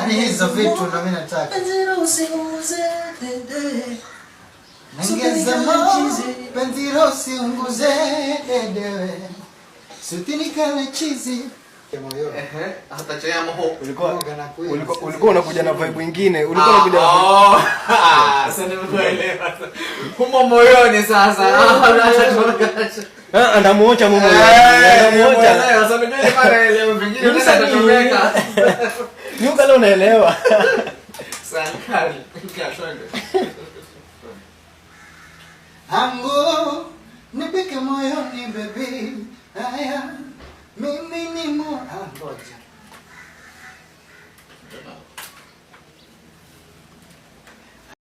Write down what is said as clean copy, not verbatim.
Ani hizo vitu ndo mimi nataka. Ningeza mo pendiro siunguze dedewe. Sutini kama chizi. Hata chaya moho. Ulikuwa unakuja na vibe nyingine. Ulikuwa unakuja na sasa nimekuelewa. Humo moyoni sasa. Anamuocha mumo moyoni. Anamuocha. Sasa ndio pale leo vingine unataka. Nyuka leo unaelewa. Sankari. Kashwende. Ango nipike moyoni baby. Aya mimi ni mo angoja.